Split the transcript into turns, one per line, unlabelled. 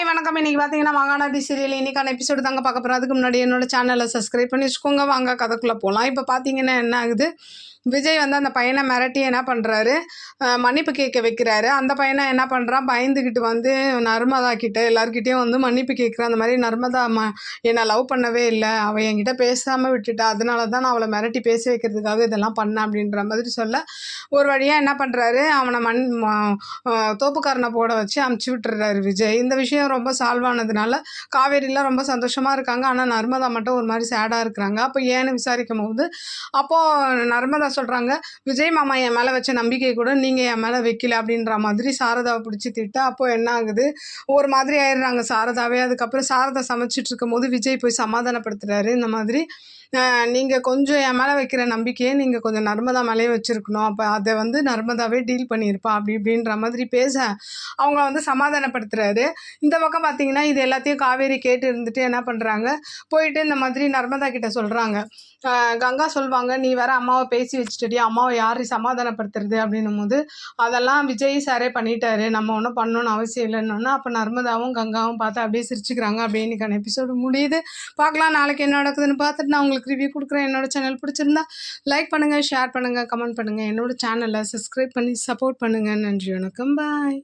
வணக்கம். இன்னைக்கு பார்த்தீங்கன்னா மகாநதி சீரியல் இன்னைக்கான எபிசோடு தாங்க பார்க்க போகிறோம். அதுக்கு முன்னாடி என்னோட சேனலை சப்ஸ்கிரைப் பண்ணி வச்சுக்கோங்க. வாங்க கதைக்குள்ளே போகலாம். இப்போ பார்த்தீங்கன்னா என்ன ஆகுது, விஜய் வந்து அந்த பையனை மிரட்டி என்ன பண்ணுறாரு, மன்னிப்பு கேட்க வைக்கிறாரு. அந்த பையனை என்ன பண்ணுறான், பயந்துக்கிட்டு வந்து நர்மதா கிட்ட எல்லாருக்கிட்டையும் வந்து மன்னிப்பு கேட்குறான். அந்த மாதிரி நர்மதா என்னை லவ் பண்ணவே இல்லை, அவள் என்கிட்ட பேசாமல் விட்டுட்டா, அதனால தான் நான் அவளை மிரட்டி பேச வைக்கிறதுக்காக இதெல்லாம் பண்ணேன் அப்படின்ற மாதிரி சொல்ல, ஒரு வழியாக என்ன பண்ணுறாரு, அவனை தோப்புக்காரனை போட வச்சு அமுச்சு விட்டுறாரு விஜய். இந்த விஷயம் ரொம்ப சால்வ் ஆனதுனால காவேரிலாம் ரொம்ப சந்தோஷமாக இருக்காங்க. ஆனால் நர்மதா மட்டும் ஒரு மாதிரி சேடாக இருக்கிறாங்க. அப்போ ஏன்னு விசாரிக்கும் போது அப்போது நர்மதா சொல்கிறாங்க, விஜய் மாமா என் மேலே வச்ச நம்பிக்கை கூட நீங்கள் என் மேலே வைக்கல அப்படின்ற மாதிரி சாரதாவை பிடிச்சி திட்ட. அப்போது என்ன ஆகுது, ஒரு மாதிரி ஆயிடுறாங்க சாரதாவே. அதுக்கப்புறம் சாரதா சமைச்சிட்டு இருக்கும் போது விஜய் போய் சமாதானப்படுத்துகிறாரு. இந்த மாதிரி நீங்கள் கொஞ்சம் என் மேலே வைக்கிற நம்பிக்கையை நீங்கள் கொஞ்சம் நர்மதா மேலேயே வச்சுருக்கணும், அப்போ அதை வந்து நர்மதாவே டீல் பண்ணியிருப்பா அப்படி இப்படின்ற மாதிரி பேச அவங்க வந்து சமாதானப்படுத்துகிறாரு. இந்த பக்கம் பார்த்தீங்கன்னா இது எல்லாத்தையும் காவேரி கேட்டு இருந்துட்டு என்ன பண்ணுறாங்க, போயிட்டு இந்த மாதிரி நர்மதா கிட்ட சொல்கிறாங்க. கங்கா சொல்லுவாங்க, நீ வேற அம்மாவை பேசி வச்சுட்டடி, அம்மாவை யார் சமாதானப்படுத்துறது அப்படின்னும் போது அதெல்லாம் விஜய் சாரே பண்ணிட்டாரு, நம்ம ஒன்றும் பண்ணணும்னு அவசியம் இல்லைன்னு. அப்போ நர்மதாவும் கங்காவும் பார்த்து அப்படியே சிரிச்சுக்கிறாங்க. அப்படியே இன்னைக்கான எபிசோடு முடியுது. பார்க்கலாம் நாளைக்கு என்ன நடக்குதுன்னு பார்த்துட்டு நான் உங்களுக்கு ரிவ்யூ கொடுக்குறேன். என்னோட சேனல் பிடிச்சிருந்தா லைக் பண்ணுங்கள், ஷேர் பண்ணுங்கள், கமெண்ட் பண்ணுங்கள். என்னோட சேனலை சப்ஸ்கிரைப் பண்ணி சப்போர்ட் பண்ணுங்கள். நன்றி, வணக்கம், பாய்.